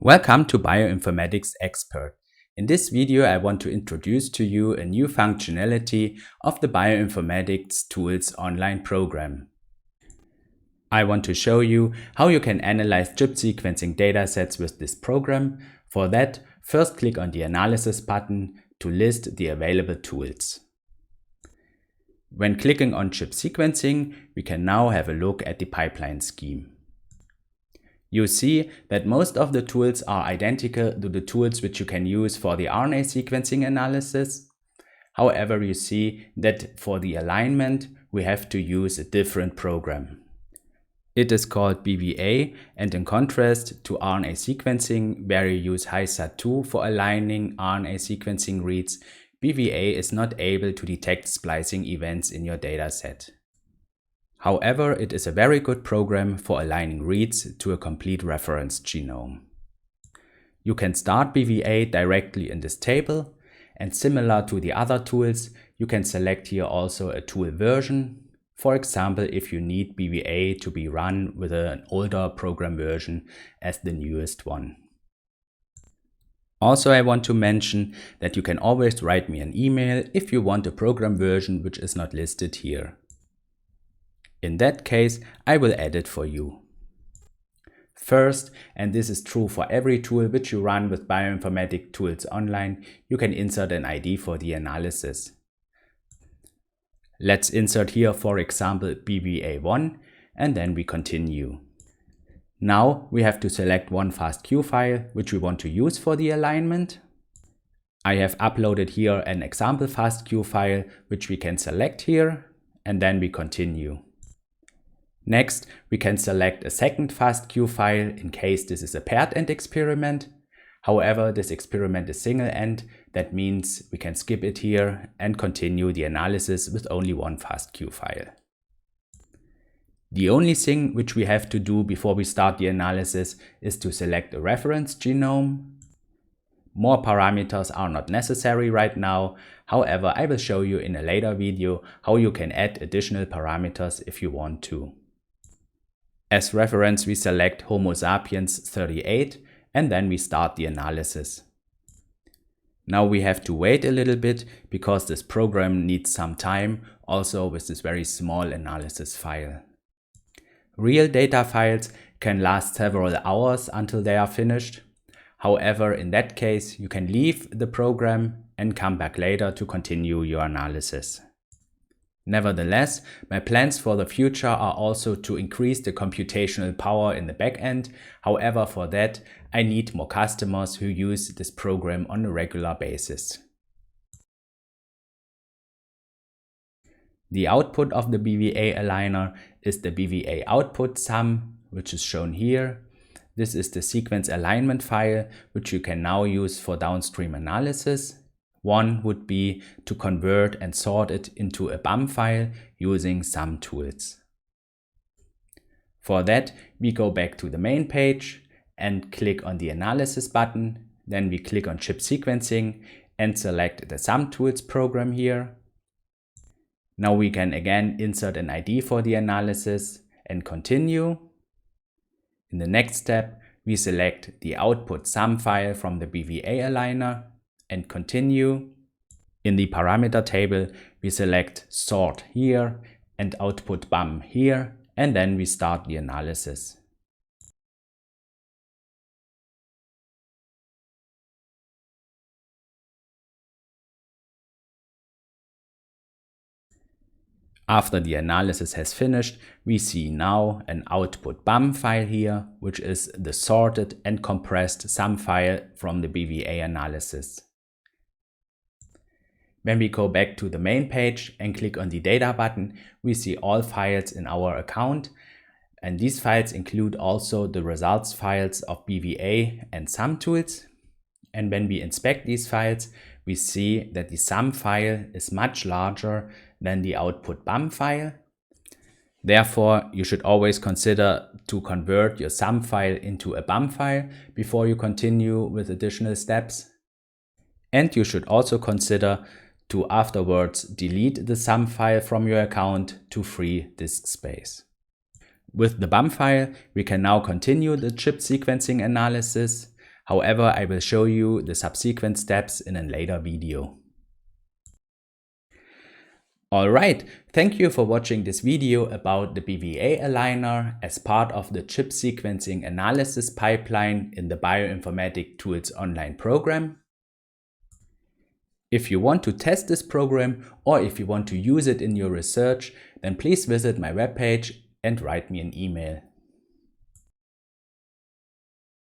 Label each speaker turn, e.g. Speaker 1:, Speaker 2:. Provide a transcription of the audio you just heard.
Speaker 1: Welcome to Bioinformatics.Expert. In this video, I want to introduce to you a new functionality of the Bioinformatics Tools online program. I want to show you how you can analyze chip sequencing datasets with this program. For that, first click on the Analysis button to list the available tools. When clicking on chip sequencing, we can now have a look at the pipeline scheme. You see that most of the tools are identical to the tools which you can use for the RNA sequencing analysis. However, you see that for the alignment, we have to use a different program. It is called BWA, and in contrast to RNA sequencing, where you use HiSat2 for aligning RNA sequencing reads, BWA is not able to detect splicing events in your dataset. However, it is a very good program for aligning reads to a complete reference genome. You can start BWA directly in this table, and similar to the other tools, you can select here also a tool version. For example, if you need BWA to be run with an older program version as the newest one. Also, I want to mention that you can always write me an email if you want a program version which is not listed here. In that case, I will add it for you. First, and this is true for every tool which you run with Bioinformatics Tools online, you can insert an ID for the analysis. Let's insert here, for example, BWA1, and then we continue. Now we have to select one FASTQ file which we want to use for the alignment. I have uploaded here an example FASTQ file which we can select here, and then we continue. Next, we can select a second FASTQ file in case this is a paired end experiment. However, this experiment is single end, that means we can skip it here and continue the analysis with only one FASTQ file. The only thing which we have to do before we start the analysis is to select a reference genome. More parameters are not necessary right now. However, I will show you in a later video how you can add additional parameters if you want to. As reference, we select Homo sapiens 38 and then we start the analysis. Now we have to wait a little bit because this program needs some time, also with this very small analysis file. Real data files can last several hours until they are finished. However, in that case, you can leave the program and come back later to continue your analysis. Nevertheless, my plans for the future are also to increase the computational power in the backend. However, for that, I need more customers who use this program on a regular basis. The output of the BWA-aligner is the BWA output sum, which is shown here. This is the sequence alignment file, which you can now use for downstream analysis. One would be to convert and sort it into a BAM file using some tools. For that, we go back to the main page and click on the Analysis button. Then we click on Chip Sequencing and select the Sum Tools program here. Now we can again insert an ID for the analysis and continue. In the next step, we select the output sum file from the BWA-aligner and continue. In the parameter table, we select sort here and output BAM here, and then we start the analysis. After the analysis has finished, we see now an output BAM file here, which is the sorted and compressed sum file from the BWA analysis. When we go back to the main page and click on the Data button, we see all files in our account. And these files include also the results files of BWA and sum tools. And when we inspect these files, we see that the sum file is much larger than the output BAM file. Therefore, you should always consider to convert your sum file into a BAM file before you continue with additional steps. And you should also consider to afterwards delete the sum file from your account to free disk space. With the BAM file, we can now continue the chip sequencing analysis. However, I will show you the subsequent steps in a later video. Alright, thank you for watching this video about the BWA-aligner as part of the chip sequencing analysis pipeline in the Bioinformatics Tools online program. If you want to test this program or if you want to use it in your research, then please visit my webpage and write me an email.